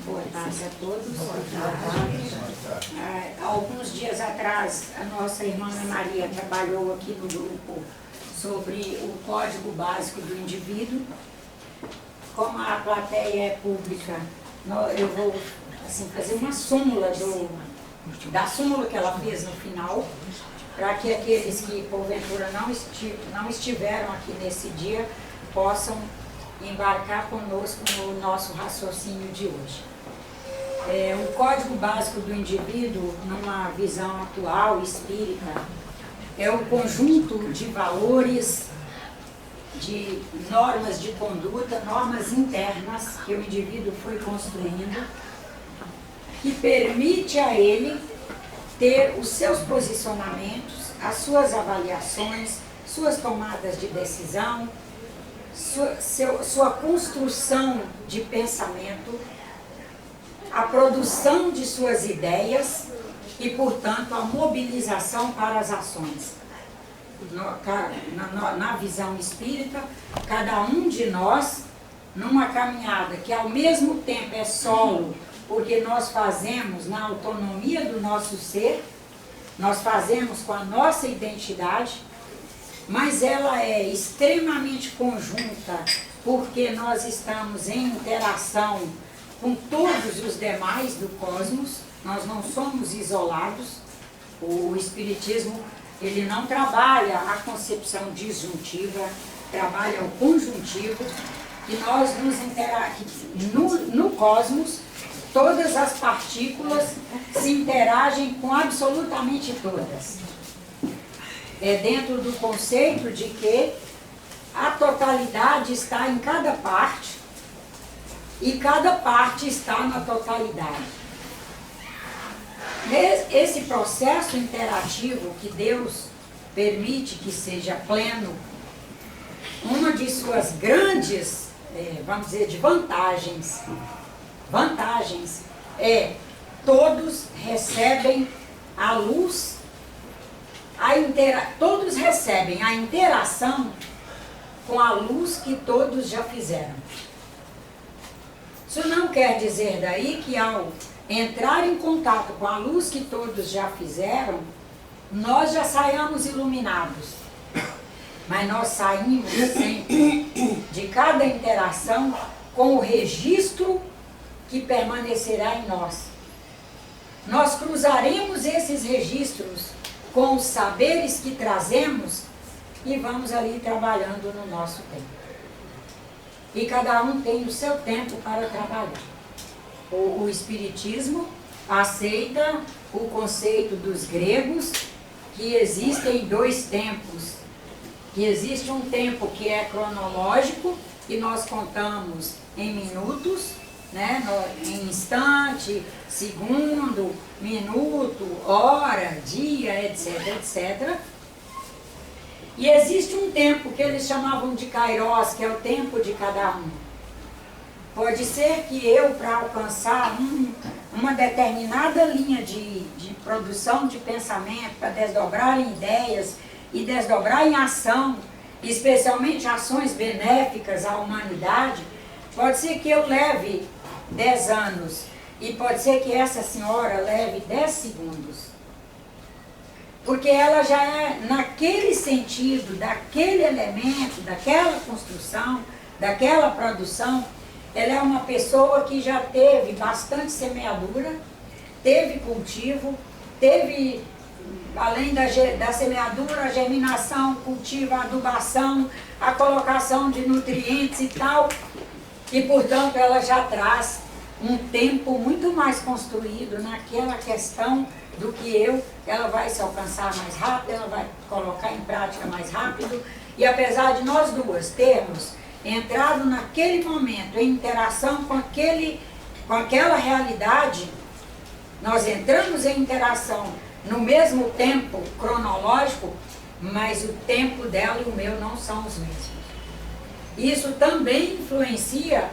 Boa tarde a todos. Boa tarde. Alguns dias atrás, a nossa irmã Ana Maria trabalhou aqui no grupo sobre o Código Básico do Indivíduo. Como a plateia é pública, eu vou assim, fazer uma súmula da súmula que ela fez no final, para que aqueles que porventura não estiveram aqui nesse dia possam embarcar conosco no nosso raciocínio de hoje. O Código Básico do Indivíduo, numa visão atual, espírita, é um conjunto de valores, de normas de conduta, normas internas que o indivíduo foi construindo, que permite a ele ter os seus posicionamentos, as suas avaliações, suas tomadas de decisão, sua construção de pensamento, a produção de suas ideias e, portanto, a mobilização para as ações. Na visão espírita, cada um de nós, numa caminhada que ao mesmo tempo é solo, porque nós fazemos na autonomia do nosso ser, nós fazemos com a nossa identidade, mas ela é extremamente conjunta, porque nós estamos em interação com todos os demais do cosmos, nós não somos isolados. O Espiritismo, ele não trabalha a concepção disjuntiva, trabalha o conjuntivo, e nós no cosmos, todas as partículas se interagem com absolutamente todas. É dentro do conceito de que a totalidade está em cada parte e cada parte está na totalidade. Esse processo interativo que Deus permite que seja pleno, uma de suas grandes, vamos dizer, de vantagens é todos recebem a luz, todos recebem a interação com a luz que todos já fizeram. Isso não quer dizer daí que ao entrar em contato com a luz que todos já fizeram, nós já saiamos iluminados. Mas nós saímos sempre de cada interação com o registro que permanecerá em nós. Nós cruzaremos esses registros com os saberes que trazemos e vamos ali trabalhando no nosso tempo. E cada um tem o seu tempo para trabalhar. O Espiritismo aceita o conceito dos gregos que existem dois tempos. Que existe um tempo que é cronológico, que nós contamos em minutos, né, em instante, segundo, minuto, hora, dia, etc, etc. E existe um tempo que eles chamavam de Kairos, que é o tempo de cada um. Pode ser que eu, para alcançar uma determinada linha de produção de pensamento, para desdobrar em ideias e desdobrar em ação, especialmente ações benéficas à humanidade, pode ser que eu leve 10 anos e pode ser que essa senhora leve 10 segundos. Porque ela já é, naquele sentido, daquele elemento, daquela construção, daquela produção, ela é uma pessoa que já teve bastante semeadura, teve cultivo, teve, além da semeadura, a germinação, cultivo, a adubação, a colocação de nutrientes e tal, e portanto ela já traz um tempo muito mais construído naquela questão do que ela vai se alcançar mais rápido, ela vai colocar em prática mais rápido, e apesar de nós duas termos entrado naquele momento em interação com aquela realidade, nós entramos em interação no mesmo tempo cronológico, mas o tempo dela e o meu não são os mesmos. Isso também influencia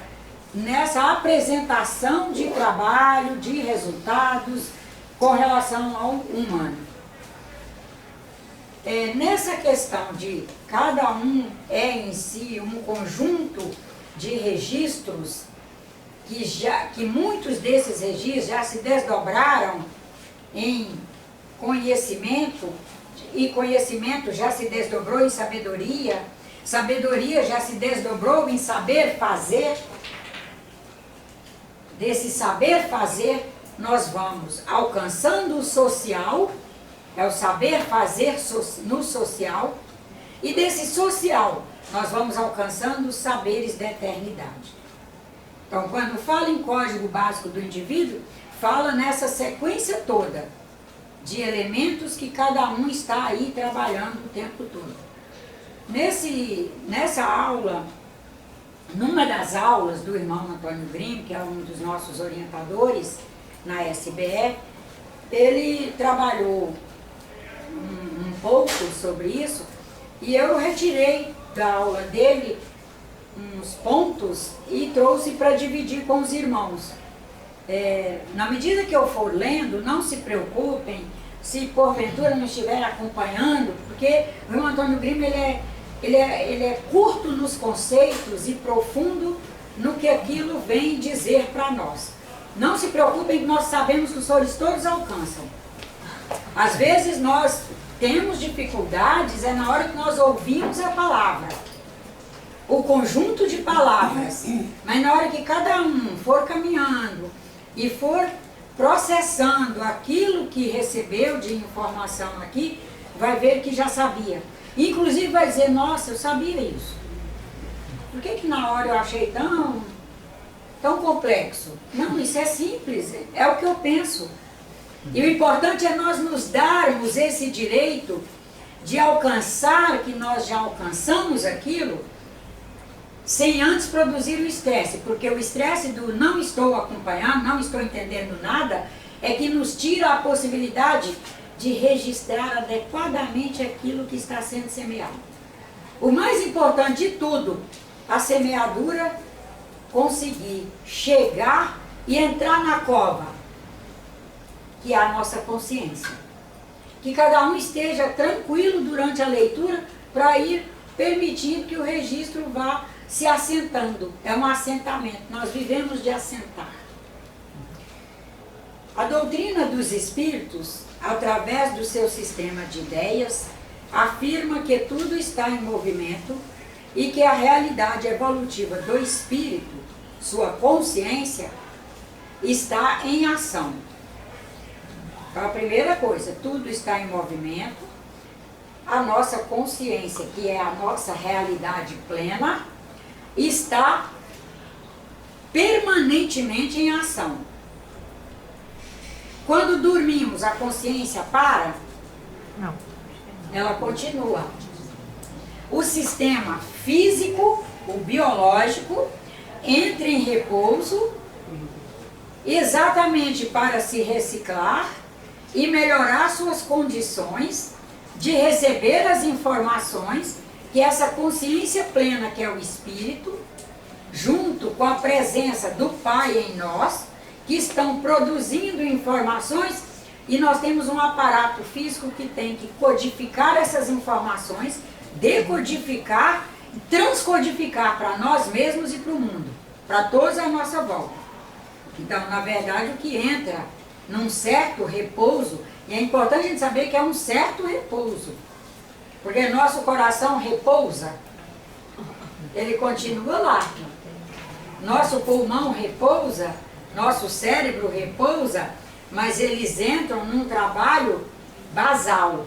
nessa apresentação de trabalho, de resultados, com relação ao humano. Nessa questão de cada um é em si um conjunto de registros que muitos desses registros já se desdobraram em conhecimento, e conhecimento já se desdobrou em sabedoria, sabedoria já se desdobrou em saber fazer. Desse saber fazer, nós vamos alcançando o social, é o saber fazer no social, e desse social, nós vamos alcançando os saberes da eternidade. Então, quando fala em código básico do indivíduo, fala nessa sequência toda de elementos que cada um está aí trabalhando o tempo todo. Nessa aula, numa das aulas do irmão Antônio Grimm, que é um dos nossos orientadores na SBE, ele trabalhou um pouco sobre isso, e eu retirei da aula dele uns pontos e trouxe para dividir com os irmãos. Na medida que eu for lendo, não se preocupem se porventura não estiver acompanhando, porque o irmão Antônio Grimm ele é curto nos conceitos e profundo no que aquilo vem dizer para nós. Não se preocupem que nós sabemos que os senhores todos alcançam. Às vezes nós temos dificuldades, é na hora que nós ouvimos a palavra, o conjunto de palavras, mas na hora que cada um for caminhando e for processando aquilo que recebeu de informação aqui, vai ver que já sabia. Inclusive vai dizer, nossa, eu sabia isso. Por que na hora eu achei tão complexo? Não, isso é simples, é o que eu penso. E o importante é nós nos darmos esse direito de alcançar que nós já alcançamos aquilo, sem antes produzir o estresse, porque o estresse do não estou acompanhando, não estou entendendo nada, é que nos tira a possibilidade de registrar adequadamente aquilo que está sendo semeado. O mais importante de tudo, a semeadura conseguir chegar e entrar na cova, que é a nossa consciência. Que cada um esteja tranquilo durante a leitura para ir permitindo que o registro vá se assentando. É um assentamento, nós vivemos de assentar. A doutrina dos espíritos, através do seu sistema de ideias, afirma que tudo está em movimento e que a realidade evolutiva do espírito, sua consciência, está em ação. Então, a primeira coisa, tudo está em movimento, a nossa consciência, que é a nossa realidade plena, está permanentemente em ação. Quando dormimos, a consciência para? Não. Ela continua. O sistema físico, o biológico, entra em repouso exatamente para se reciclar e melhorar suas condições de receber as informações que essa consciência plena, que é o espírito, junto com a presença do Pai em nós, que estão produzindo informações, e nós temos um aparato físico que tem que codificar essas informações, decodificar, transcodificar para nós mesmos e para o mundo, para todos à nossa volta. Então, na verdade, o que entra num certo repouso, e é importante a gente saber que é um certo repouso, porque nosso coração repousa, ele continua lá. Nosso pulmão repousa, nosso cérebro repousa, mas eles entram num trabalho basal,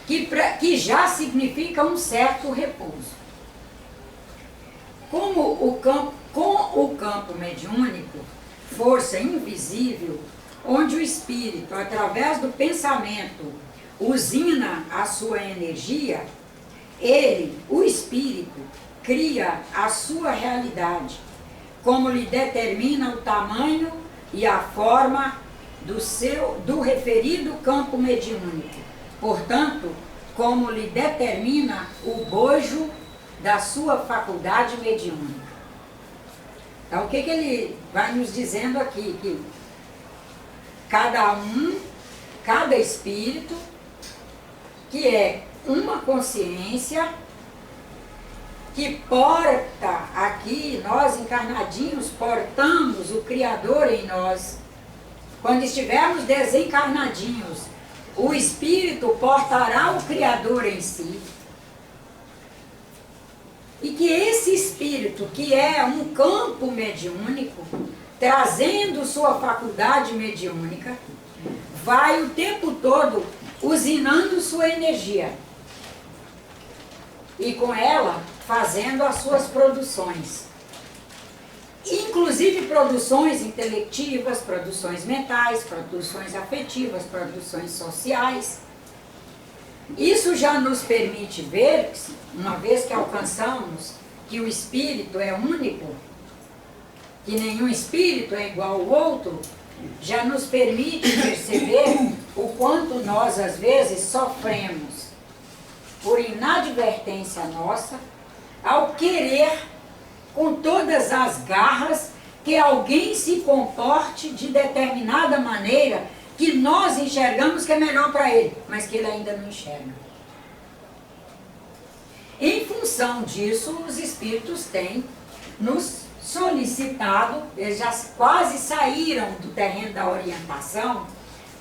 que já significa um certo repouso. Com o campo mediúnico, força invisível, onde o espírito, através do pensamento, usina a sua energia, ele, o espírito, cria a sua realidade, como lhe determina o tamanho e a forma do referido campo mediúnico. Portanto, como lhe determina o bojo da sua faculdade mediúnica. Então, o que ele vai nos dizendo aqui? Que cada espírito, que é uma consciência, que porta aqui, nós encarnadinhos portamos o Criador em nós. Quando estivermos desencarnadinhos, o Espírito portará o Criador em si. E que esse Espírito, que é um campo mediúnico, trazendo sua faculdade mediúnica, vai o tempo todo usinando sua energia. E com ela, fazendo as suas produções. Inclusive produções intelectivas, produções mentais, produções afetivas, produções sociais. Isso já nos permite ver, uma vez que alcançamos que o espírito é único, que nenhum espírito é igual ao outro, já nos permite perceber o quanto nós às vezes sofremos por inadvertência nossa, ao querer com todas as garras que alguém se comporte de determinada maneira que nós enxergamos que é melhor para ele, mas que ele ainda não enxerga. Em função disso, os espíritos têm nos solicitado, eles já quase saíram do terreno da orientação,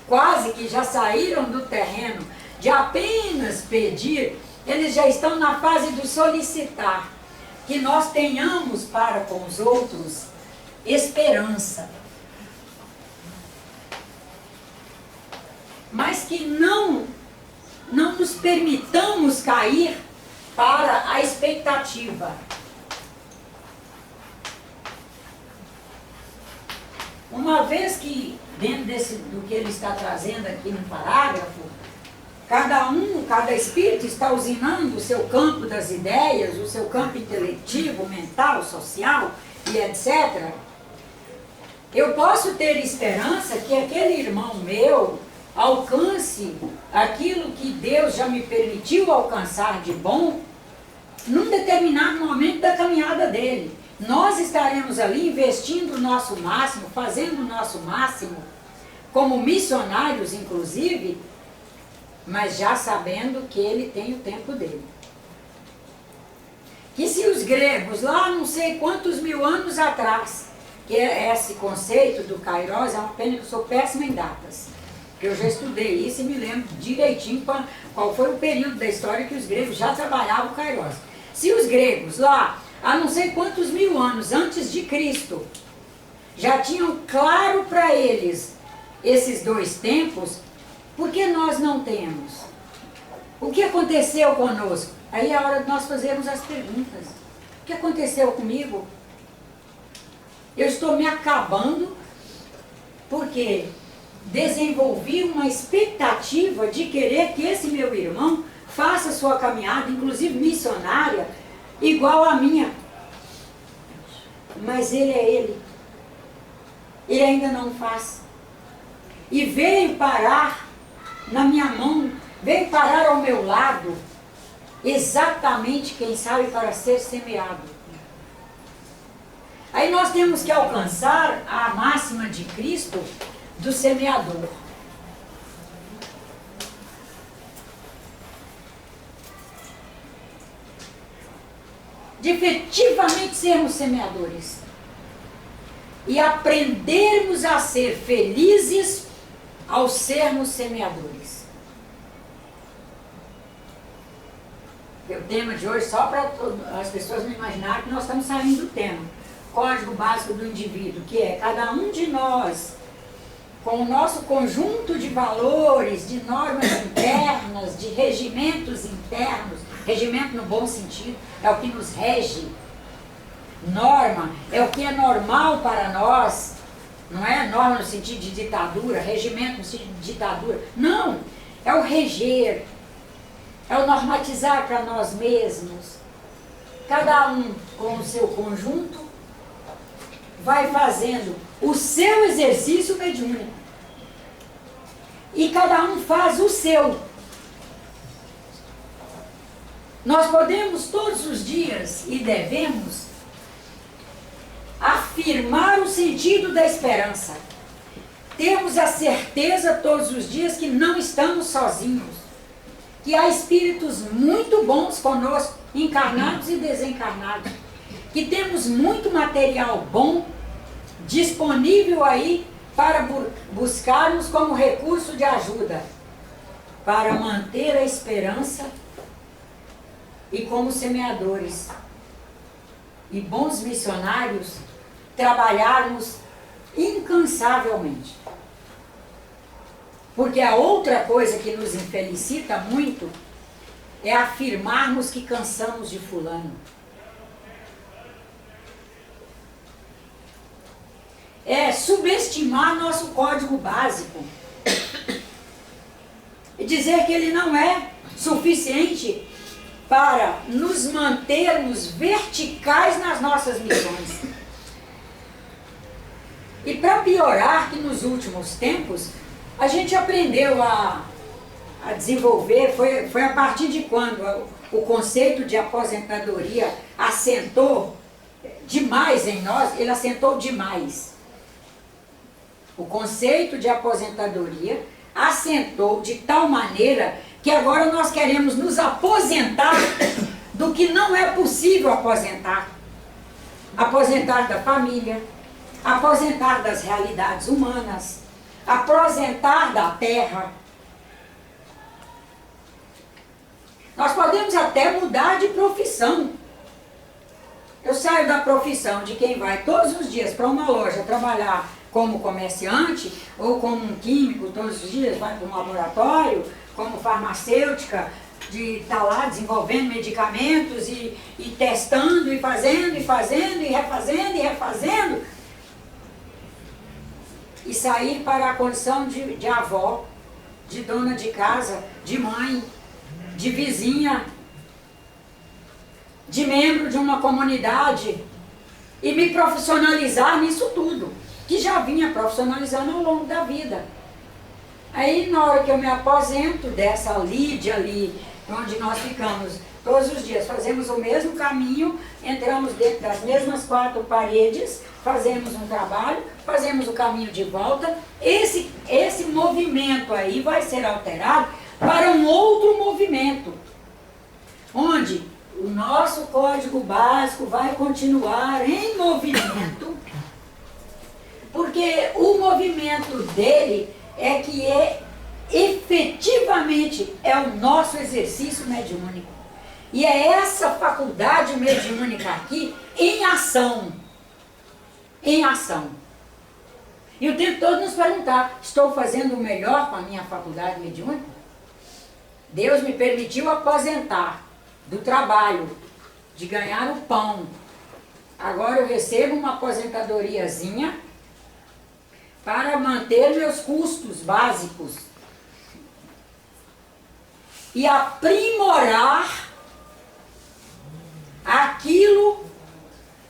quase que já saíram do terreno de apenas pedir, eles já estão na fase do solicitar, que nós tenhamos para com os outros esperança. Mas que não nos permitamos cair para a expectativa. Uma vez que, dentro do que ele está trazendo aqui no parágrafo, cada espírito está usinando o seu campo das ideias, o seu campo intelectivo, mental, social e etc. Eu posso ter esperança que aquele irmão meu alcance aquilo que Deus já me permitiu alcançar de bom num determinado momento da caminhada dele. Nós estaremos ali investindo o nosso máximo, fazendo o nosso máximo, como missionários inclusive, mas já sabendo que ele tem o tempo dele. Que se os gregos, lá não sei quantos mil anos atrás, que é esse conceito do Kairos, é uma pena que eu sou péssima em datas, porque eu já estudei isso e me lembro direitinho qual foi o período da história que os gregos já trabalhavam o Kairos. Se os gregos lá, há não sei quantos mil anos antes de Cristo, já tinham claro para eles esses dois tempos, por que nós não temos? O que aconteceu conosco? Aí é a hora de nós fazermos as perguntas. O que aconteceu comigo? Eu estou me acabando porque desenvolvi uma expectativa de querer que esse meu irmão faça sua caminhada, inclusive missionária, igual a minha. Mas ele é ele. Ele ainda não faz. E veio parar na minha mão, veio parar ao meu lado, exatamente, quem sabe, para ser semeado. Aí nós temos que alcançar a máxima de Cristo do semeador. De efetivamente sermos semeadores e aprendermos a ser felizes ao sermos semeadores. O tema de hoje, só para as pessoas não imaginarem que nós estamos saindo do tema. Código básico do indivíduo, que é cada um de nós, com o nosso conjunto de valores, de normas internas, de regimentos internos, regimento no bom sentido, é o que nos rege. Norma é o que é normal para nós, não é norma no sentido de ditadura, regimento no sentido de ditadura. Não, é o reger, é o normatizar para nós mesmos. Cada um com o seu conjunto vai fazendo o seu exercício mediúnico. E cada um faz o seu. Nós podemos todos os dias e devemos afirmar o sentido da esperança. Temos a certeza todos os dias que não estamos sozinhos, que há espíritos muito bons conosco, encarnados e desencarnados, que temos muito material bom disponível aí para buscarmos como recurso de ajuda, para manter a esperança e como semeadores e bons missionários trabalharmos incansavelmente. Porque a outra coisa que nos infelicita muito é afirmarmos que cansamos de fulano. É subestimar nosso código básico e dizer que ele não é suficiente para nos mantermos verticais nas nossas missões. E para piorar, que nos últimos tempos a gente aprendeu a desenvolver, foi a partir de quando o conceito de aposentadoria assentou demais em nós, ele assentou demais. O conceito de aposentadoria assentou de tal maneira que agora nós queremos nos aposentar do que não é possível aposentar. Aposentar da família, aposentar das realidades humanas, aposentar da terra. Nós podemos até mudar de profissão. Eu saio da profissão de quem vai todos os dias para uma loja trabalhar como comerciante ou como um químico todos os dias, vai para um laboratório, como farmacêutica, de estar lá desenvolvendo medicamentos e testando e fazendo e fazendo e refazendo e refazendo, e sair para a condição de avó, de dona de casa, de mãe, de vizinha, de membro de uma comunidade, e me profissionalizar nisso tudo, que já vinha profissionalizando ao longo da vida. Aí, na hora que eu me aposento dessa lide ali, onde nós ficamos todos os dias, fazemos o mesmo caminho, entramos dentro das mesmas 4 paredes, fazemos um trabalho, fazemos o caminho de volta, esse movimento aí vai ser alterado para um outro movimento, onde o nosso código básico vai continuar em movimento, porque o movimento dele é que efetivamente é o nosso exercício mediúnico. E é essa faculdade mediúnica aqui em ação. Em ação. E o tempo todo nos perguntar, estou fazendo o melhor com a minha faculdade mediúnica? Deus me permitiu aposentar do trabalho, de ganhar o pão. Agora eu recebo uma aposentadoriazinha para manter meus custos básicos e aprimorar aquilo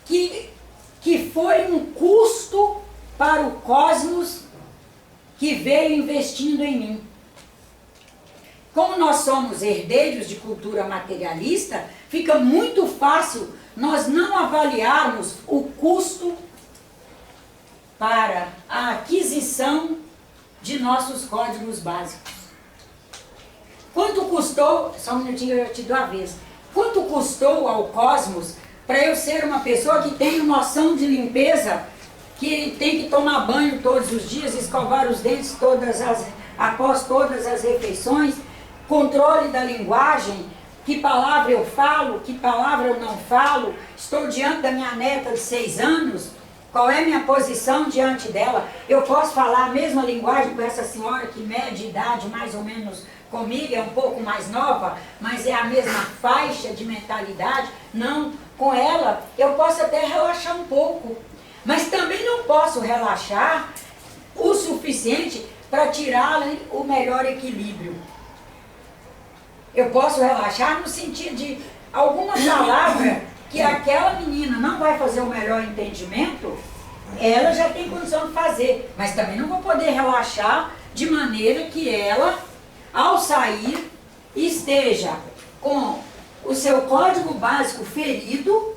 que foi um custo para o cosmos que veio investindo em mim. Como nós somos herdeiros de cultura materialista, fica muito fácil nós não avaliarmos o custo para a aquisição de nossos códigos básicos. Quanto custou, só um minutinho eu te dou a vez, quanto custou ao cosmos para eu ser uma pessoa que tem noção de limpeza, que tem que tomar banho todos os dias, escovar os dentes após todas as refeições, controle da linguagem, que palavra eu falo, que palavra eu não falo, estou diante da minha neta de 6 anos, qual é a minha posição diante dela? Eu posso falar a mesma linguagem com essa senhora que mede idade mais ou menos comigo, é um pouco mais nova, mas é a mesma faixa de mentalidade? Não, com ela eu posso até relaxar um pouco, mas também não posso relaxar o suficiente para tirar-lhe o melhor equilíbrio. Eu posso relaxar no sentido de alguma palavra que aquela menina não vai fazer o melhor entendimento, ela já tem condição de fazer, mas também não vou poder relaxar de maneira que ela, ao sair, esteja com o seu código básico ferido,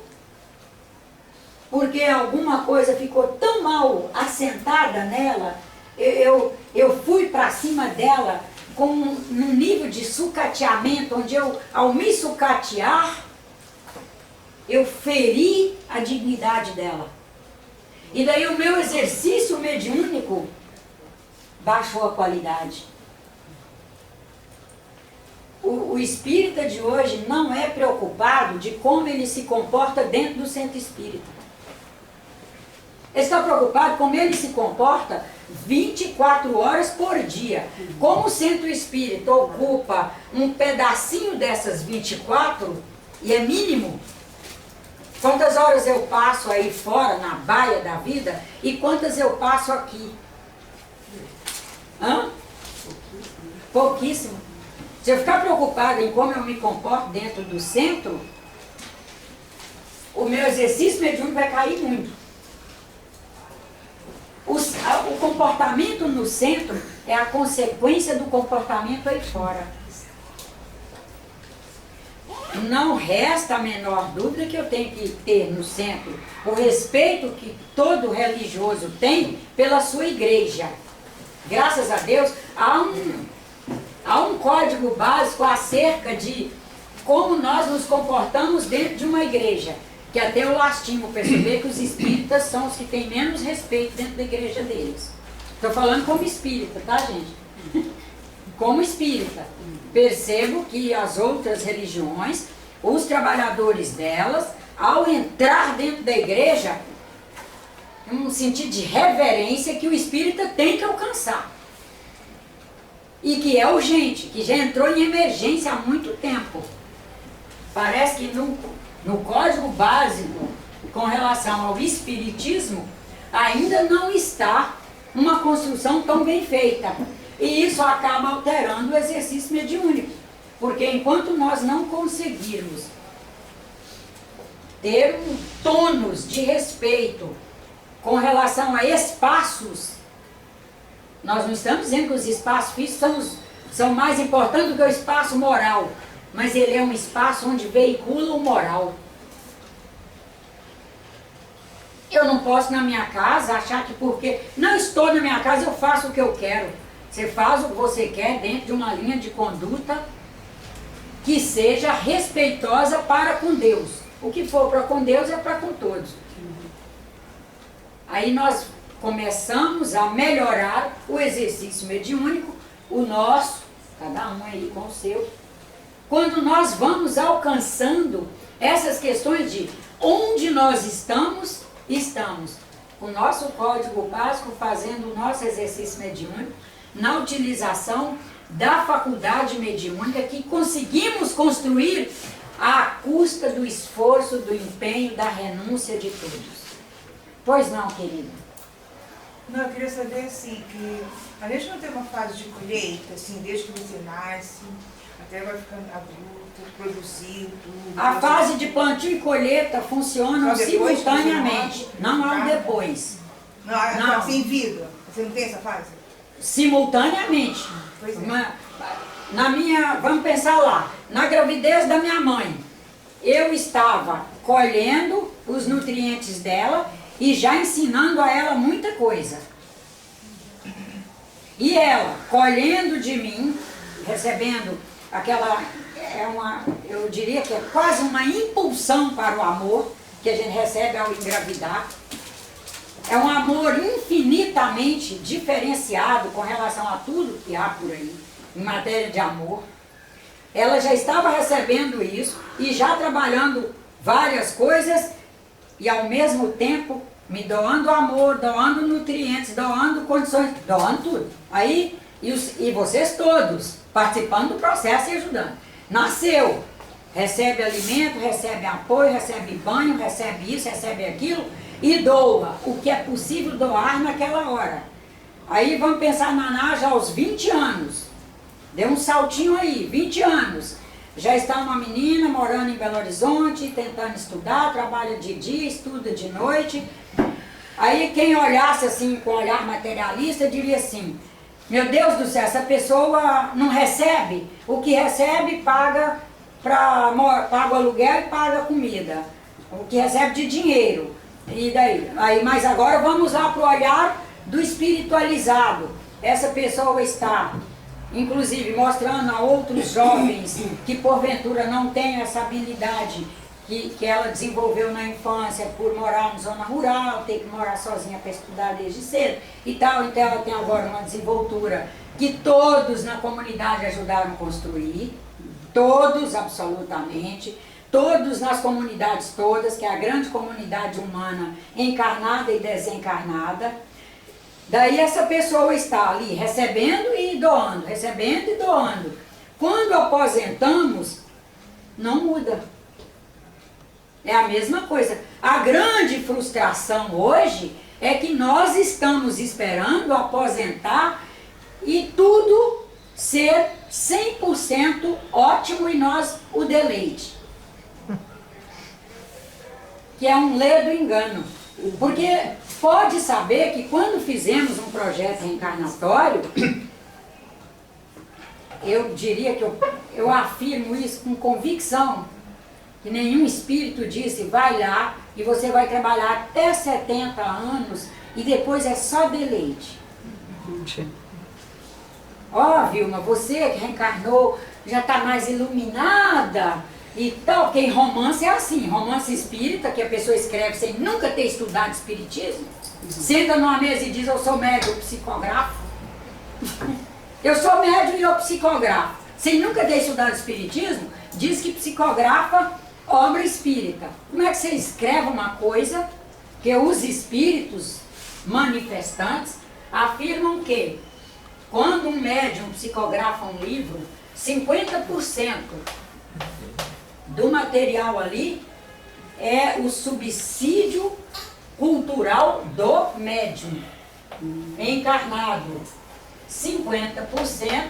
porque alguma coisa ficou tão mal assentada nela, eu fui para cima dela com um nível de sucateamento, onde eu, ao me sucatear, eu feri a dignidade dela. E daí o meu exercício mediúnico baixou a qualidade. O espírita de hoje não é preocupado de como ele se comporta dentro do centro espírita. Ele está preocupado como ele se comporta 24 horas por dia. Como o centro espírita ocupa um pedacinho dessas 24, e é mínimo, quantas horas eu passo aí fora, na baia da vida, e quantas eu passo aqui? Hã? Pouquíssimo. Se eu ficar preocupada em como eu me comporto dentro do centro, o meu exercício mediúnico vai cair muito. O comportamento no centro é a consequência do comportamento aí fora. Não resta a menor dúvida que eu tenho que ter no centro o respeito que todo religioso tem pela sua igreja. Graças a Deus, há um código básico acerca de como nós nos comportamos dentro de uma igreja. Que até eu lastimo perceber que os espíritas são os que têm menos respeito dentro da igreja deles. Estou falando como espírita, tá, gente? Como espírita. Percebo que as outras religiões, os trabalhadores delas, ao entrar dentro da igreja, tem um sentido de reverência que o espírita tem que alcançar. E que é urgente, que já entrou em emergência há muito tempo. Parece que no código básico, com relação ao espiritismo, ainda não está uma construção tão bem feita. E isso acaba alterando o exercício mediúnico. Porque enquanto nós não conseguirmos ter um tônus de respeito com relação a espaços, nós não estamos dizendo que os espaços físicos são mais importantes do que o espaço moral, mas ele é um espaço onde veicula o moral. Eu não posso na minha casa achar que porque não estou na minha casa eu faço o que eu quero. Você faz o que você quer dentro de uma linha de conduta que seja respeitosa para com Deus. O que for para com Deus é para com todos. Aí nós começamos a melhorar o exercício mediúnico, o nosso, cada um aí com o seu. Quando nós vamos alcançando essas questões de onde nós estamos com o nosso código básico, fazendo o nosso exercício mediúnico, na utilização da faculdade mediúnica que conseguimos construir à custa do esforço, do empenho, da renúncia de todos. Pois não, querida? Não, eu queria saber assim, que a gente não tem uma fase de colheita, assim, desde que você nasce, até vai ficando adulto, produzindo tudo. A fase de plantio e colheita funcionam simultaneamente, não há um depois. Não, assim, vida. Você não tem essa fase? Simultaneamente. Pois é. Na minha, vamos pensar lá, na gravidez da minha mãe, eu estava colhendo os nutrientes dela e já ensinando a ela muita coisa. E ela, colhendo de mim, recebendo aquela, eu diria que é quase uma impulsão para o amor que a gente recebe ao engravidar. É um amor infinitamente diferenciado com relação a tudo que há por aí, em matéria de amor. Ela já estava recebendo isso e já trabalhando várias coisas e ao mesmo tempo me doando amor, doando nutrientes, doando condições, doando tudo. Aí, e vocês todos participando do processo e ajudando. Nasceu, recebe alimento, recebe apoio, recebe banho, recebe isso, recebe aquilo, e doa o que é possível doar naquela hora. Aí vamos pensar na Nádia aos 20 anos. Deu um saltinho aí, 20 anos. Já está uma menina morando em Belo Horizonte, tentando estudar, trabalha de dia, estuda de noite. Aí quem olhasse assim com olhar materialista diria assim, meu Deus do céu, essa pessoa não recebe, o que recebe paga o aluguel e paga a comida. O que recebe de dinheiro. E daí? Mas agora vamos lá para o olhar do espiritualizado. Essa pessoa está, inclusive, mostrando a outros jovens que porventura não têm essa habilidade, que ela desenvolveu na infância por morar em zona rural, ter que morar sozinha para estudar desde cedo e tal. Então ela tem agora uma desenvoltura que todos na comunidade ajudaram a construir, todos absolutamente, todos nas comunidades todas, que é a grande comunidade humana encarnada e desencarnada. Daí essa pessoa está ali recebendo e doando, recebendo e doando. Quando aposentamos, não muda. É a mesma coisa. A grande frustração hoje é que nós estamos esperando aposentar e tudo ser 100% ótimo e nós o deleite. Que é um ledo engano. Porque pode saber que quando fizemos um projeto reencarnatório, eu diria que eu afirmo isso com convicção, que nenhum espírito disse, vai lá e você vai trabalhar até 70 anos e depois é só deleite. Ó, Vilma, você que reencarnou já está mais iluminada e tal, porque em romance é assim, romance espírita, que a pessoa escreve sem nunca ter estudado espiritismo, senta numa mesa e diz, eu sou médium, eu psicografo. Eu sou médium e eu psicografo. Sem nunca ter estudado espiritismo, diz que psicografa obra espírita. Como é que você escreve uma coisa que os espíritos manifestantes afirmam que quando um médium psicografa um livro, 50% do material ali é o subsídio cultural do médium encarnado. 50%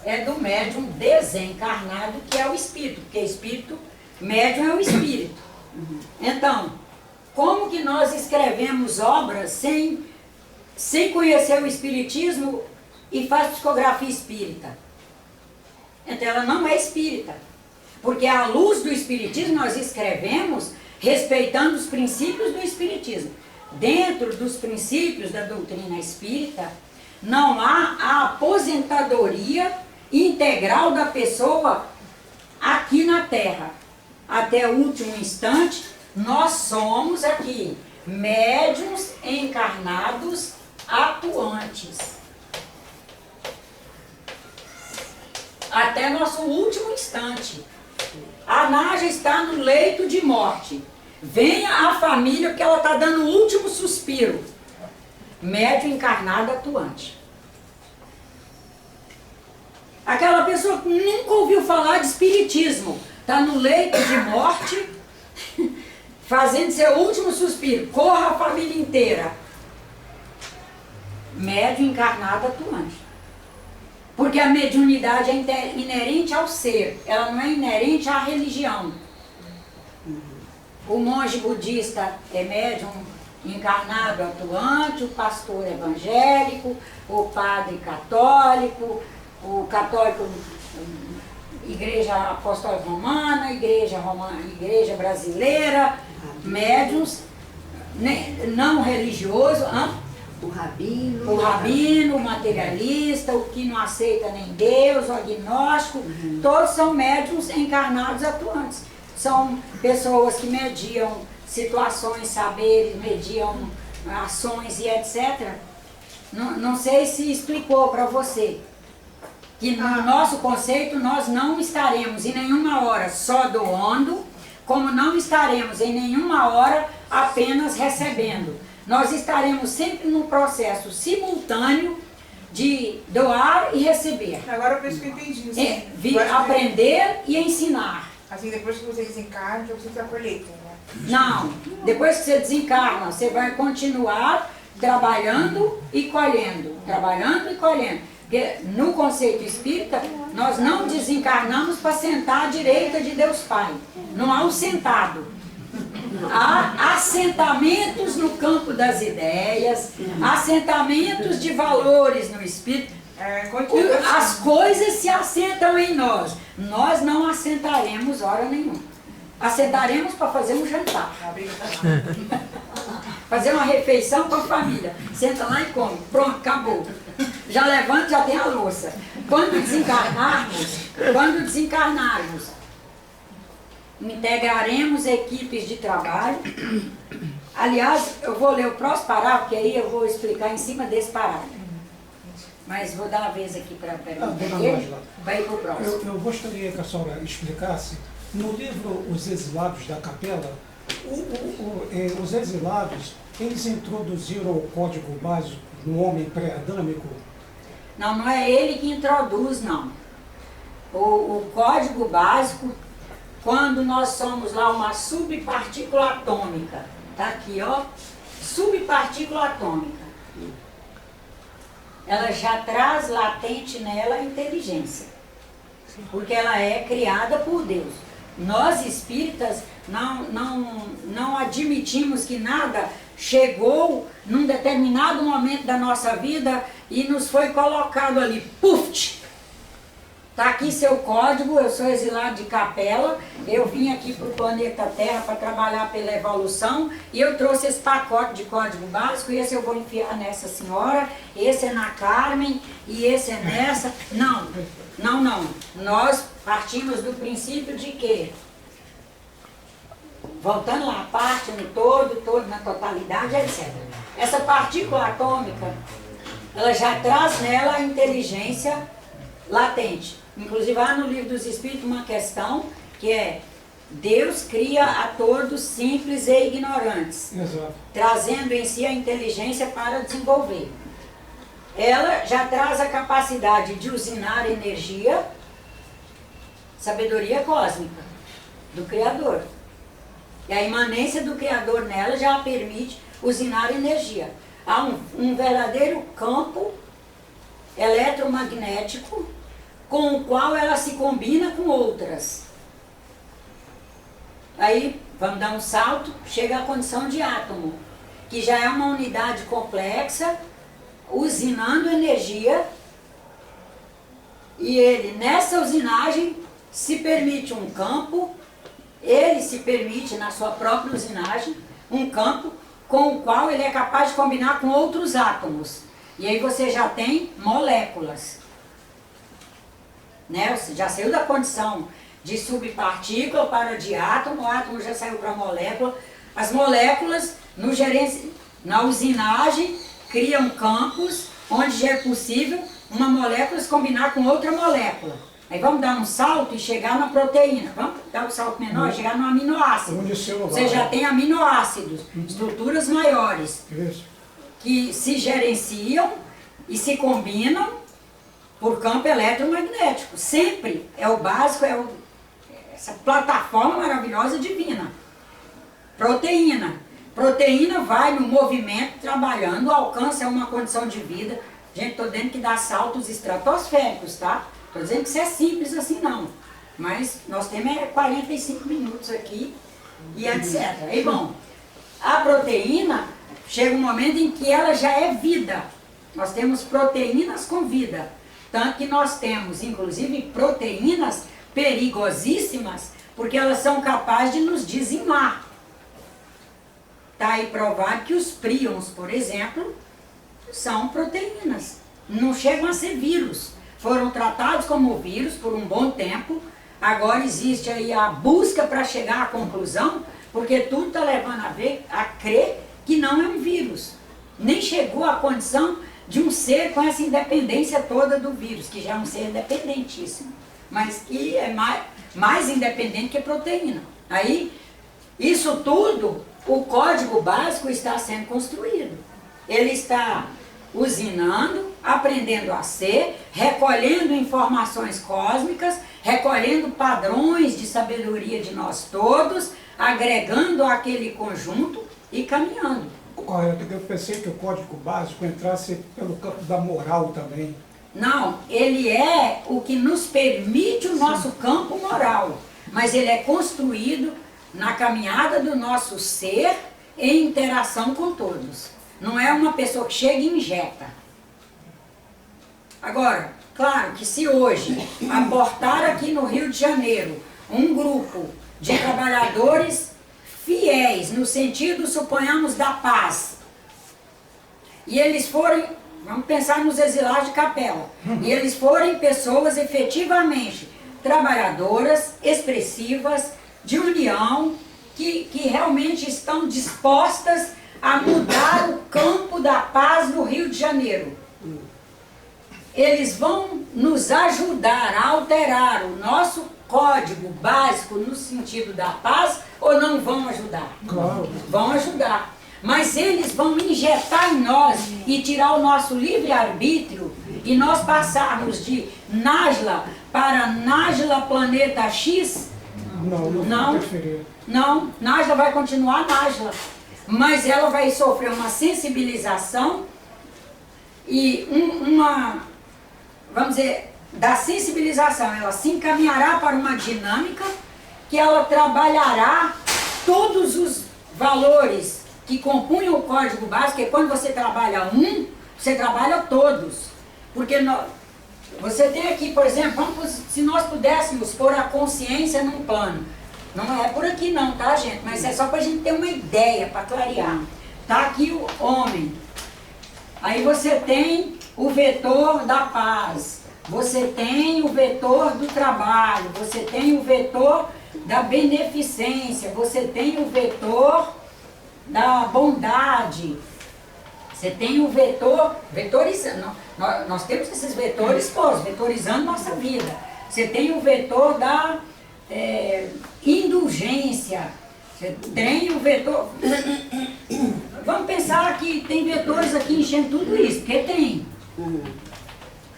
é do médium desencarnado, que é o espírito, porque espírito, médium é o espírito. Então, como que nós escrevemos obras sem conhecer o espiritismo e faz psicografia espírita? Então ela não é espírita, porque à luz do espiritismo nós escrevemos respeitando os princípios do espiritismo. Dentro dos princípios da doutrina espírita, não há a aposentadoria integral da pessoa aqui na Terra. Até o último instante, nós somos aqui médiuns encarnados atuantes. Até nosso último instante. A Nádia está no leito de morte. Venha a família, porque ela está dando o último suspiro. Médium encarnado atuante. Aquela pessoa que nunca ouviu falar de espiritismo, está no leito de morte, fazendo seu último suspiro. Corra a família inteira. Médium encarnado atuante. Porque a mediunidade é inerente ao ser, ela não é inerente à religião. O monge budista é médium encarnado atuante, o pastor evangélico, o padre católico, o católico, igreja apostólica romana, igreja brasileira, médiuns não religioso, o rabino, o materialista, o que não aceita nem Deus, o agnóstico, todos são médiuns encarnados atuantes. São pessoas que mediam situações, saberes, mediam ações e etc. Não sei se explicou para você que no nosso conceito nós não estaremos em nenhuma hora só doando, como não estaremos em nenhuma hora apenas recebendo. Nós estaremos sempre num processo simultâneo de doar e receber. Agora eu penso que eu entendi. Assim, aprender e ensinar. Assim, depois que você desencarna, já precisa da colheita, né? Não, depois que você desencarna, você vai continuar trabalhando e colhendo. Trabalhando e colhendo. Porque no conceito espírita, nós não desencarnamos para sentar à direita de Deus Pai. Não há um sentado. Há assentamentos no campo das ideias, assentamentos de valores no espírito. As coisas se assentam em nós. Nós não assentaremos hora nenhuma. Assentaremos para fazer um jantar. Fazer uma refeição com a família. Senta lá e come. Pronto, acabou. Já levanta, já tem a louça. Quando desencarnarmos, integraremos equipes de trabalho. Aliás, eu vou ler o próximo parágrafo, que aí eu vou explicar em cima desse parágrafo. Mas vou dar a vez aqui para ele, vai ir para o próximo. Eu gostaria que a senhora explicasse, no livro Os Exilados da Capela, os exilados, eles introduziram o código básico no homem pré-adâmico? Não, não é ele que introduz, não. O código básico, quando nós somos lá uma subpartícula atômica, tá aqui, ó, subpartícula atômica. Ela já traz latente nela a inteligência, porque ela é criada por Deus. Nós espíritas não admitimos que nada chegou num determinado momento da nossa vida e nos foi colocado ali, puf! Está aqui seu código, eu sou exilado de Capela, eu vim aqui para o planeta Terra para trabalhar pela evolução e eu trouxe esse pacote de código básico e esse eu vou enfiar nessa senhora, esse é na Carmen e esse é nessa. Não. Nós partimos do princípio de que, voltando lá, parte no todo na totalidade, etc. Essa partícula atômica, ela já traz nela a inteligência latente. Inclusive há no Livro dos Espíritos uma questão que é: Deus cria a todos simples e ignorantes, Exato. trazendo em si a inteligência para desenvolver. Ela já traz a capacidade de usinar energia, sabedoria cósmica do Criador. E a imanência do Criador nela já permite usinar energia. Há um verdadeiro campo eletromagnético com o qual ela se combina com outras. Aí, vamos dar um salto, chega à condição de átomo, que já é uma unidade complexa, usinando energia, e ele, nessa usinagem, se permite um campo, ele se permite, na sua própria usinagem, um campo com o qual ele é capaz de combinar com outros átomos. E aí você já tem moléculas. Né? Você já saiu da condição de subpartícula para de átomo, o átomo já saiu para molécula. As moléculas, na usinagem, criam campos onde já é possível uma molécula se combinar com outra molécula. Aí vamos dar um salto e chegar na proteína. Vamos dar um salto menor e chegar no aminoácido. Você já tem aminoácidos, estruturas maiores, que se gerenciam e se combinam por campo eletromagnético. Sempre é o básico, essa plataforma maravilhosa divina. Proteína. Proteína vai no movimento, trabalhando, alcança uma condição de vida. Gente, estou dizendo que dá saltos estratosféricos, tá? Estou dizendo que isso é simples assim não. Mas nós temos 45 minutos aqui e etc. E bom, a proteína chega um momento em que ela já é vida. Nós temos proteínas com vida. Tanto que nós temos, inclusive, proteínas perigosíssimas, porque elas são capazes de nos dizimar. Está aí provado que os príons, por exemplo, são proteínas. Não chegam a ser vírus. Foram tratados como vírus por um bom tempo. Agora existe aí a busca para chegar à conclusão, porque tudo está levando a crer que não é um vírus. Nem chegou à condição de um ser com essa independência toda do vírus, que já é um ser independentíssimo, mas que é mais independente que a proteína. Aí, isso tudo, o código básico está sendo construído. Ele está usinando, aprendendo a ser, recolhendo informações cósmicas, recolhendo padrões de sabedoria de nós todos, agregando àquele conjunto e caminhando. Correto, eu pensei que o código básico entrasse pelo campo da moral também. Não, ele é o que nos permite o nosso campo moral, mas ele é construído na caminhada do nosso ser em interação com todos. Não é uma pessoa que chega e injeta. Agora, claro que se hoje aportar aqui no Rio de Janeiro um grupo de trabalhadores fiéis, no sentido, suponhamos, da paz, e eles forem, vamos pensar nos exilados de Capela, e eles forem pessoas efetivamente trabalhadoras, expressivas, de união que realmente estão dispostas a mudar o campo da paz no Rio de Janeiro. Eles vão nos ajudar a alterar o nosso código básico no sentido da paz ou não vão ajudar? Claro. Vão ajudar. Mas eles vão injetar em nós e tirar o nosso livre-arbítrio e nós passarmos de Nájila para Nájila Planeta X. Não interferir. Não, Nájila vai continuar Nájila. Mas ela vai sofrer uma sensibilização e vamos dizer, da sensibilização, ela se encaminhará para uma dinâmica que ela trabalhará todos os valores que compunham o código básico, que quando você trabalha você trabalha todos. Porque você tem aqui, por exemplo, se nós pudéssemos pôr a consciência num plano, não é por aqui não, tá, gente? Mas é só para a gente ter uma ideia, para clarear. Tá aqui o homem. Aí você tem o vetor da paz. Você tem o vetor do trabalho. Você tem o vetor da beneficência. Você tem o vetor da bondade. Você tem o vetor, vetorizando. Nós temos esses vetores todos, vetorizando nossa vida. Você tem o vetor da indulgência. Você tem o vetor... Vamos pensar que tem vetores aqui enchendo tudo isso, porque tem.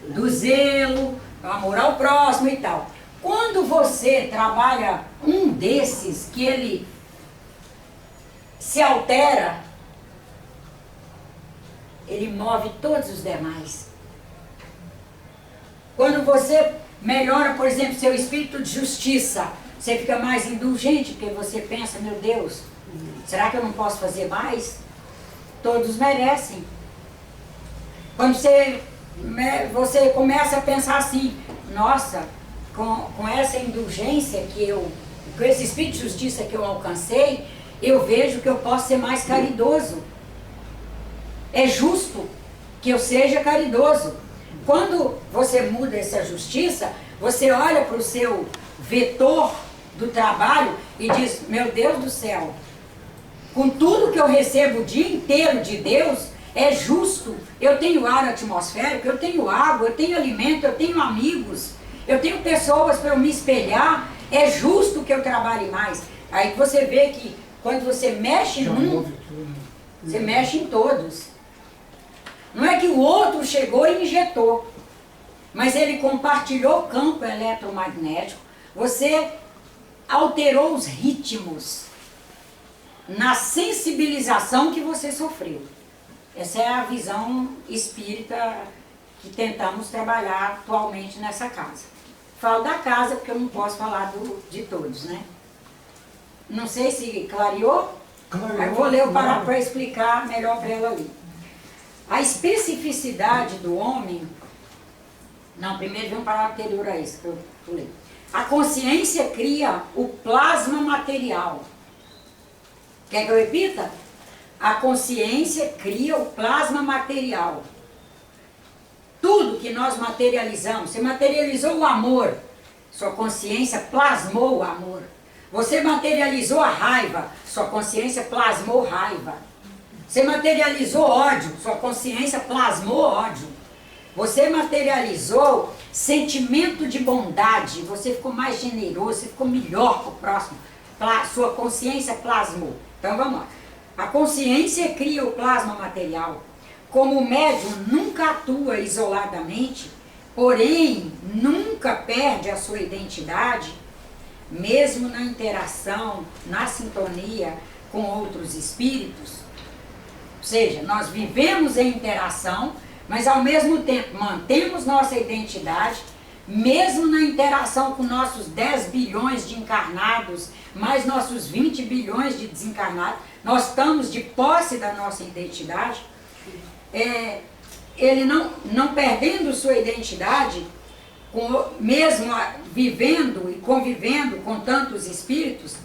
Do zelo, do amor ao próximo e tal. Quando você trabalha um desses, que ele se altera, ele move todos os demais. Quando você melhora, por exemplo, seu espírito de justiça, você fica mais indulgente, porque você pensa, meu Deus, será que eu não posso fazer mais? Todos merecem. Quando você começa a pensar assim, nossa, com essa indulgência com esse espírito de justiça que eu alcancei, eu vejo que eu posso ser mais caridoso. É justo que eu seja caridoso. Quando você muda essa justiça, você olha para o seu vetor do trabalho e diz, meu Deus do céu, com tudo que eu recebo o dia inteiro de Deus, é justo. Eu tenho ar atmosférico, eu tenho água, eu tenho alimento, eu tenho amigos, eu tenho pessoas para eu me espelhar, é justo que eu trabalhe mais. Aí você vê que quando você mexe em você mexe em todos. Não é que o outro chegou e injetou, mas ele compartilhou o campo eletromagnético, você alterou os ritmos na sensibilização que você sofreu. Essa é a visão espírita que tentamos trabalhar atualmente nessa casa. Falo da casa porque eu não posso falar de todos, né? Não sei se clareou. Eu vou ler o parágrafo para explicar melhor para ela ali. A especificidade do homem... Não, primeiro vem um parágrafo anterior a esse que eu falei. A consciência cria o plasma material. Quer que eu repita? A consciência cria o plasma material. Tudo que nós materializamos, você materializou o amor, sua consciência plasmou o amor. Você materializou a raiva, sua consciência plasmou raiva. Você materializou ódio, sua consciência plasmou ódio. Você materializou sentimento de bondade, você ficou mais generoso, você ficou melhor para o próximo. Sua consciência plasmou. Então vamos lá. A consciência cria o plasma material. Como o médium nunca atua isoladamente, porém nunca perde a sua identidade, mesmo na interação, na sintonia com outros espíritos. Ou seja, nós vivemos em interação, mas ao mesmo tempo mantemos nossa identidade, mesmo na interação com nossos 10 bilhões de encarnados, mais nossos 20 bilhões de desencarnados, nós estamos de posse da nossa identidade. Ele não perdendo sua identidade, mesmo vivendo e convivendo com tantos espíritos,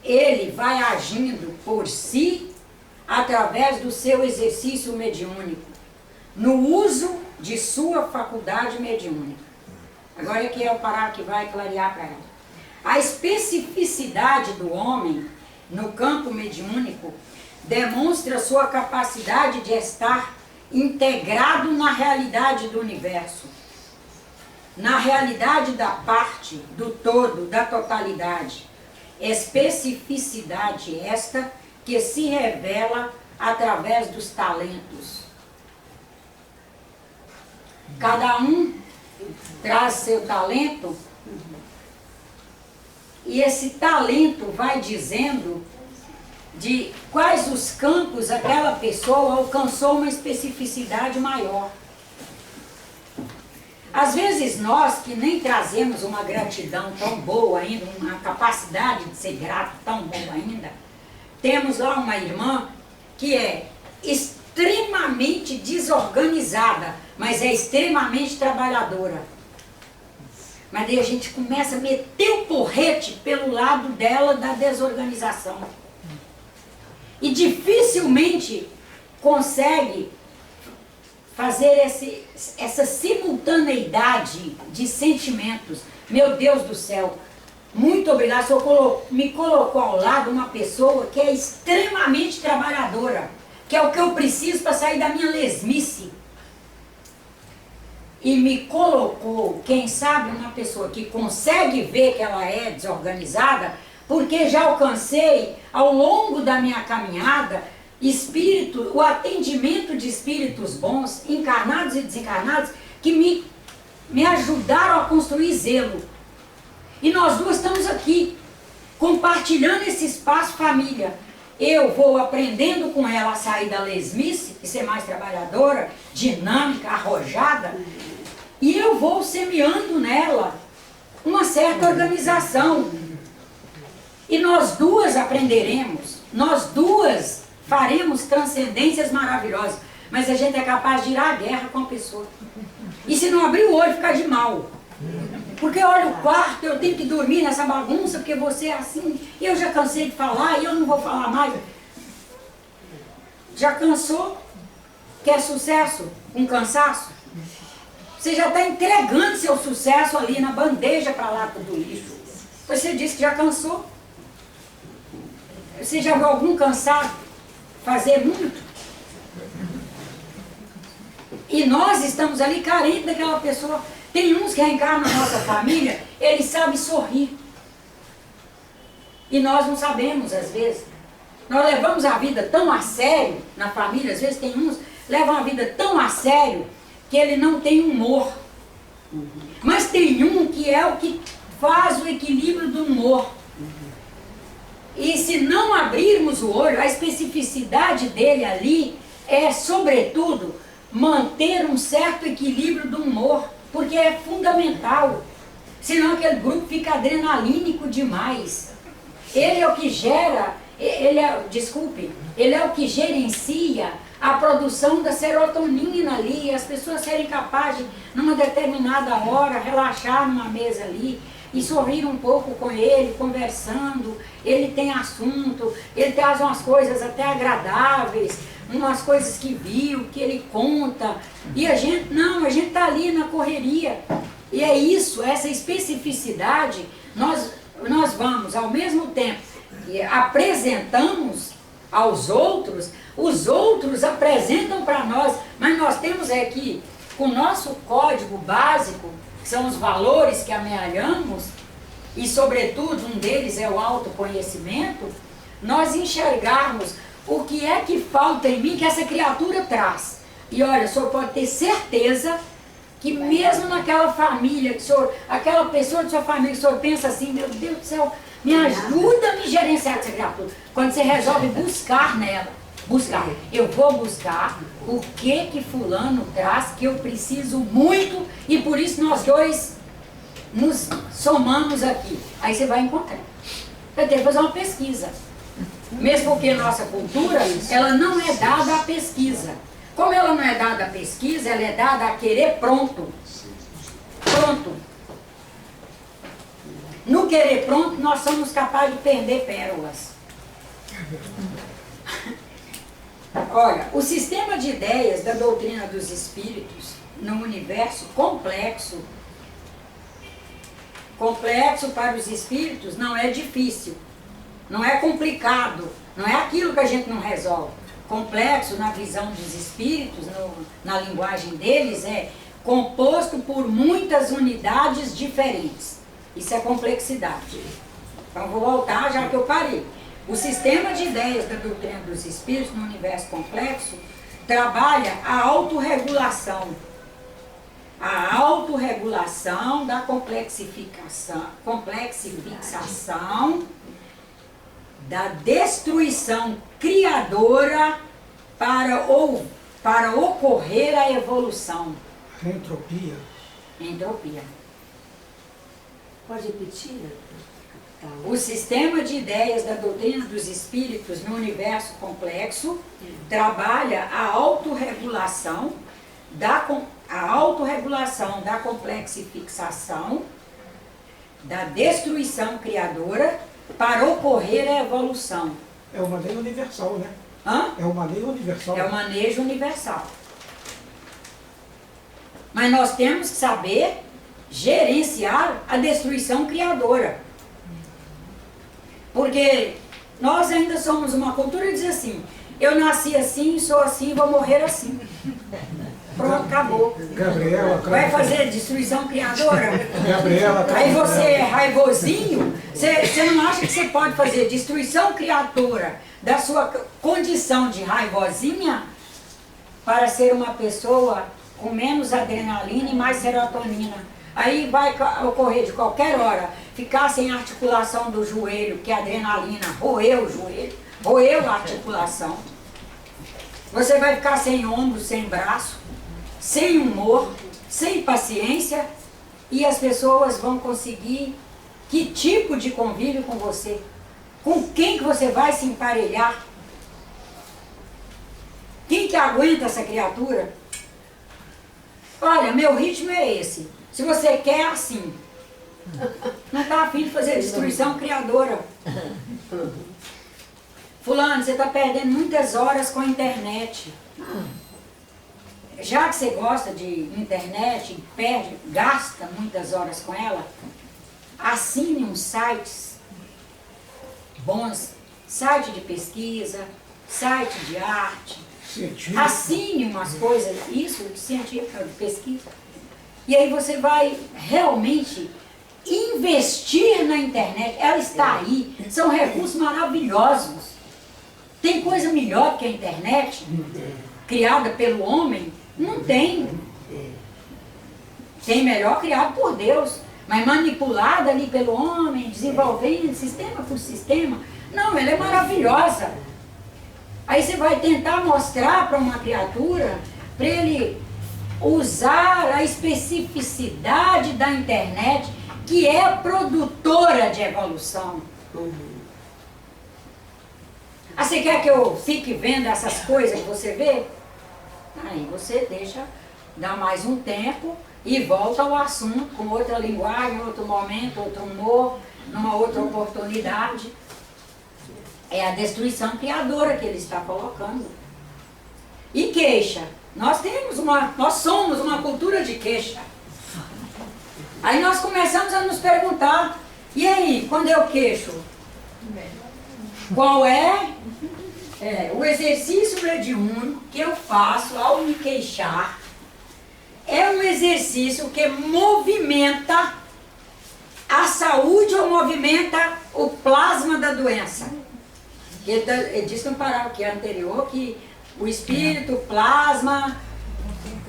ele vai agindo por si através do seu exercício mediúnico, no uso de sua faculdade mediúnica. Agora aqui é o parágrafo que vai clarear para ela. A especificidade do homem no campo mediúnico demonstra sua capacidade de estar integrado na realidade do universo, na realidade da parte, do todo, da totalidade. Especificidade esta que se revela através dos talentos. Cada um traz seu talento e esse talento vai dizendo de quais os campos aquela pessoa alcançou uma especificidade maior. Às vezes nós que nem trazemos uma gratidão tão boa ainda, uma capacidade de ser grato tão boa ainda, temos lá uma irmã que é extremamente desorganizada, mas é extremamente trabalhadora. Mas daí a gente começa a meter o porrete pelo lado dela da desorganização. E dificilmente consegue fazer essa simultaneidade de sentimentos. Meu Deus do céu, muito obrigado, o senhor me colocou ao lado uma pessoa que é extremamente trabalhadora, que é o que eu preciso para sair da minha lesmice. E me colocou, quem sabe, uma pessoa que consegue ver que ela é desorganizada, porque já alcancei, ao longo da minha caminhada, o atendimento de espíritos bons, encarnados e desencarnados, que me ajudaram a construir zelo. E nós duas estamos aqui, compartilhando esse espaço família. Eu vou aprendendo com ela a sair da lesmice e ser mais trabalhadora, dinâmica, arrojada, e eu vou semeando nela uma certa organização. E nós duas aprenderemos, nós duas faremos transcendências maravilhosas, mas a gente é capaz de ir à guerra com a pessoa. E se não abrir o olho, ficar de mal. Porque olha o quarto, eu tenho que dormir nessa bagunça, porque você é assim, eu já cansei de falar e eu não vou falar mais. Já cansou? Quer sucesso? Um cansaço? Você já está entregando seu sucesso ali na bandeja para lá do lixo. Você disse que já cansou. Você já viu algum cansado fazer muito? E nós estamos ali carentes daquela pessoa. Tem uns que reencarnam na nossa família, eles sabem sorrir. E nós não sabemos, às vezes. Nós levamos a vida tão a sério na família, às vezes tem uns que levam a vida tão a sério que ele não tem humor. Mas tem um que é o que faz o equilíbrio do humor. E se não abrirmos o olho, a especificidade dele ali é, sobretudo, manter um certo equilíbrio do humor, porque é fundamental. Senão aquele grupo fica adrenalínico demais. Ele é o que gera, ele é o que gerencia a produção da serotonina ali, e as pessoas serem capazes, numa determinada hora, relaxar numa mesa ali, e sorrir um pouco com ele, conversando. Ele tem assunto, ele traz umas coisas até agradáveis, umas coisas que viu, que ele conta, e a gente está ali na correria. E é isso, essa especificidade, nós vamos, ao mesmo tempo que apresentamos aos outros, os outros apresentam para nós, mas nós temos aqui, com o nosso código básico, que são os valores que amealhamos, e sobretudo um deles é o autoconhecimento, nós enxergarmos o que é que falta em mim que essa criatura traz. E olha, o senhor pode ter certeza que mesmo naquela família, que o senhor, aquela pessoa de sua família, que o senhor pensa assim, meu Deus do céu, me ajuda a me gerenciar essa criatura. Quando você resolve buscar nela, eu vou buscar o que fulano traz, que eu preciso muito, e por isso nós dois nos somamos aqui. Aí você vai encontrar. Vai ter que fazer uma pesquisa. Mesmo porque nossa cultura, ela não é dada à pesquisa. Como ela não é dada à pesquisa, ela é dada a querer pronto. Pronto. No querer pronto, nós somos capazes de perder pérolas. Olha, o sistema de ideias da doutrina dos espíritos no universo complexo Complexo para os espíritos não é difícil, não é complicado, não é aquilo que a gente não resolve. Complexo, na visão dos espíritos, na linguagem deles, é composto por muitas unidades diferentes. Isso é complexidade. Então vou voltar já que eu parei. O sistema de ideias da doutrina dos espíritos no universo complexo trabalha a autorregulação. A autorregulação da complexificação da destruição criadora para ocorrer a evolução. Entropia. Entropia. Pode repetir? O sistema de ideias da doutrina dos espíritos no universo complexo trabalha a autorregulação da complexifixação, da destruição criadora para ocorrer a evolução. É uma lei universal, né? Hã? É uma lei universal. É o manejo universal. Mas nós temos que saber gerenciar a destruição criadora. Porque nós ainda somos uma cultura que diz assim, eu nasci assim, sou assim, vou morrer assim. Pronto, acabou. Gabriela, Vai fazer destruição criadora? Gabriela, Aí você é raivosinho, você não acha que você pode fazer destruição criadora da sua condição de raivosinha para ser uma pessoa com menos adrenalina e mais serotonina? Aí vai ocorrer de qualquer hora, ficar sem articulação do joelho, que a adrenalina roeu o joelho, roeu a articulação. Você vai ficar sem ombro, sem braço, sem humor, sem paciência, e as pessoas vão conseguir que tipo de convívio com você? Com quem que você vai se emparelhar? Quem que aguenta essa criatura? Olha, meu ritmo é esse. Se você quer, assim. Não está afim de fazer destruição criadora. Fulano, você está perdendo muitas horas com a internet. Já que você gosta de internet, gasta muitas horas com ela, assine uns sites bons, site de pesquisa, site de arte, assine umas coisas, isso, de científica, de pesquisa. E aí você vai realmente investir na internet. Ela está aí, são recursos maravilhosos. Tem coisa melhor que a internet, criada pelo homem? Não tem. Tem melhor criado por Deus, mas manipulada ali pelo homem, desenvolvendo sistema por sistema. Não, ela é maravilhosa. Aí você vai tentar mostrar para uma criatura, para ele usar a especificidade da internet, que é produtora de evolução. Ah, você quer que eu fique vendo essas coisas que você vê? Aí você deixa, dá mais um tempo e volta ao assunto com outra linguagem, outro momento, outro humor, numa outra oportunidade. É a destruição criadora que ele está colocando. E queixa. Nós somos uma cultura de queixa. Aí nós começamos a nos perguntar, e aí, quando eu queixo, qual é o exercício mediúnico que eu faço ao me queixar? É um exercício que movimenta a saúde ou movimenta o plasma da doença. Ele disse no parágrafo que é anterior que o espírito plasma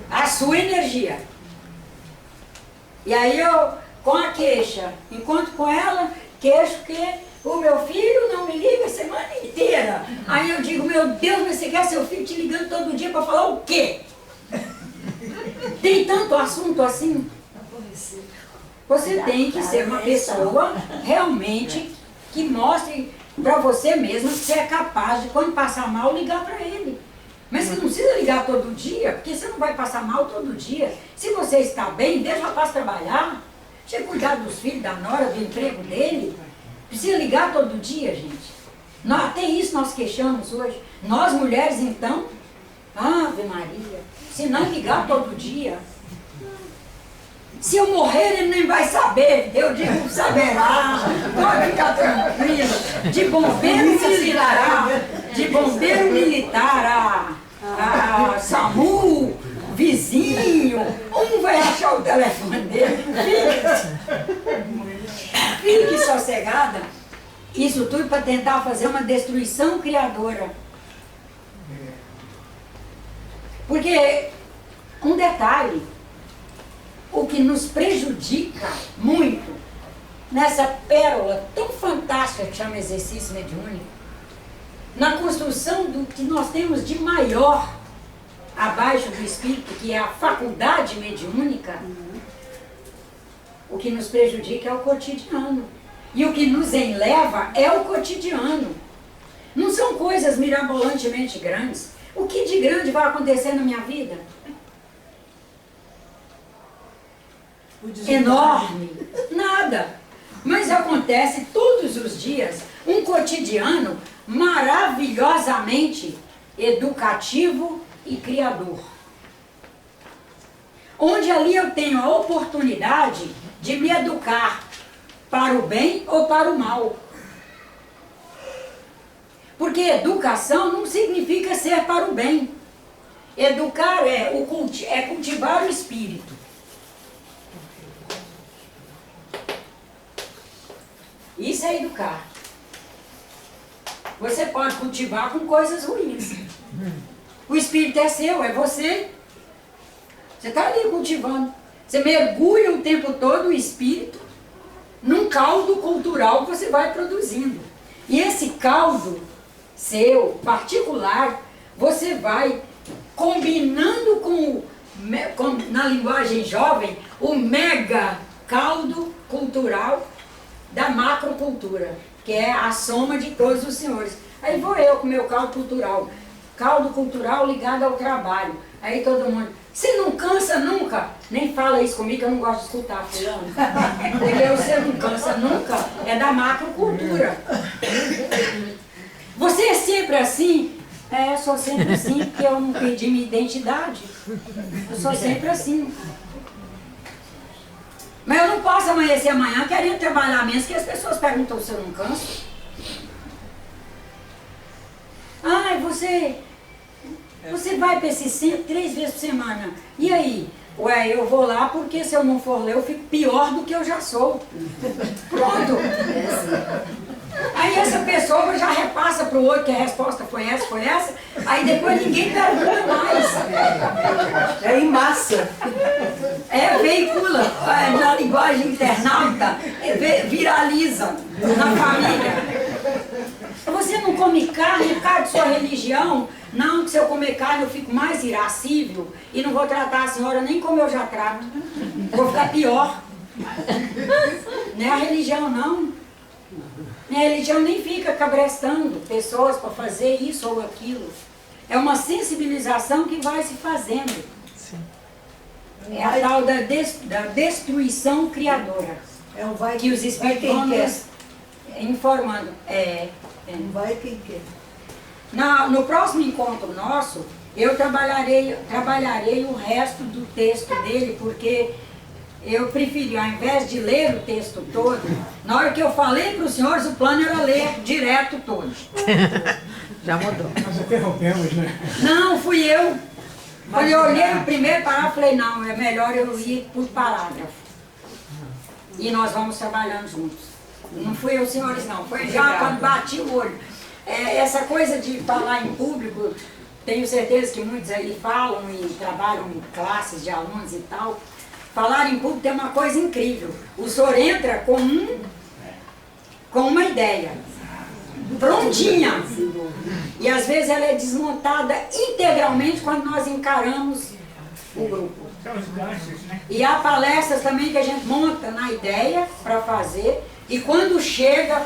a sua energia. E aí eu, com a queixa, encontro com ela, queixo que o meu filho não me liga a semana inteira. Aí eu digo, meu Deus, mas você quer seu filho te ligando todo dia para falar o quê? Tem tanto assunto assim? Você tem que ser uma pessoa realmente que mostre para você mesmo que você é capaz de, quando passar mal, ligar para ele. Mas você não precisa ligar todo dia, porque você não vai passar mal todo dia. Se você está bem, deixa o rapaz trabalhar. Deixa ele cuidar dos filhos, da nora, do emprego dele. Precisa ligar todo dia, gente. Até isso nós queixamos hoje. Nós mulheres, então, Ave Maria, se não ligar todo dia. Se eu morrer, ele nem vai saber. Eu digo, saberá. Pode ficar tranquilo. De bombeiro militar a SAMU, vizinho, um vai achar o telefone dele. Fique sossegada. Isso tudo para tentar fazer uma destruição criadora. Porque, um detalhe, o que nos prejudica muito nessa pérola tão fantástica que chama exercício mediúnico, na construção do que nós temos de maior abaixo do espírito, que é a faculdade mediúnica, o que nos prejudica é o cotidiano. E o que nos enleva é o cotidiano. Não são coisas mirabolantemente grandes. O que de grande vai acontecer na minha vida? Enorme. Nada. Mas acontece todos os dias um cotidiano maravilhosamente educativo e criador. Onde ali eu tenho a oportunidade de me educar para o bem ou para o mal. Porque educação não significa ser para o bem. Educar é cultivar o espírito. Isso é educar. Você pode cultivar com coisas ruins. O espírito é seu, é você. Você está ali cultivando. Você mergulha o tempo todo o espírito num caldo cultural que você vai produzindo. E esse caldo seu, particular, você vai combinando com na linguagem jovem, o mega caldo cultural da macrocultura, que é a soma de todos os senhores. Aí vou eu com meu caldo cultural ligado ao trabalho. Aí todo mundo, você não cansa nunca? Nem fala isso comigo, que eu não gosto de escutar, fulano. Porque você não cansa nunca, é da macrocultura. Você é sempre assim? É, eu sou sempre assim, porque eu não perdi minha identidade. Eu sou sempre assim. Mas eu não posso amanhecer amanhã querendo trabalhar menos, que as pessoas perguntam se eu não canso. Ai, você vai para esse centro 3 vezes por semana. E aí? Ué, eu vou lá porque se eu não for ler, eu fico pior do que eu já sou. Pronto. Aí essa pessoa já repassa para o outro que a resposta foi essa. Aí depois ninguém pergunta mais. É em massa. Veicula na linguagem internauta, viraliza na família. Você não come carne por causa de sua religião? Não, que se eu comer carne eu fico mais irascível e não vou tratar a senhora nem como eu já trato. Vou ficar pior. Não é a religião, não. Minha religião nem fica cabrestando pessoas para fazer isso ou aquilo. É uma sensibilização que vai se fazendo. Sim. É a tal da destruição criadora. É um vai que os espíritos vão nos informando. Vai quem quer. No próximo encontro nosso, eu trabalharei o resto do texto dele, porque eu preferi, ao invés de ler o texto todo, na hora que eu falei para os senhores, o plano era ler direto todo. Já mudou. Nós interrompemos, né? Não, fui eu. Quando eu olhei o primeiro parágrafo, falei, não, é melhor eu ir por parágrafo. E nós vamos trabalhando juntos. Não fui eu, senhores, não. Foi já quando bati o olho. Essa coisa de falar em público, tenho certeza que muitos aí falam e trabalham em classes de alunos e tal. Falar em público é uma coisa incrível. O senhor entra com uma ideia prontinha. E às vezes ela é desmontada integralmente quando nós encaramos o grupo. E há palestras também que a gente monta na ideia para fazer. E quando chega,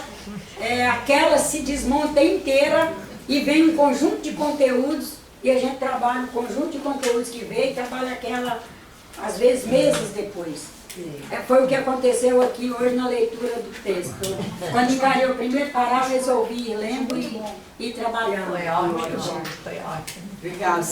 aquela se desmonta inteira e vem um conjunto de conteúdos e a gente trabalha o conjunto de conteúdos que veio e trabalha aquela, às vezes, meses depois. Foi o que aconteceu aqui hoje na leitura do texto. Quando encarei o primeiro parágrafo, resolvi ir lendo e trabalhando. Foi ótimo. Foi ótimo. Obrigada.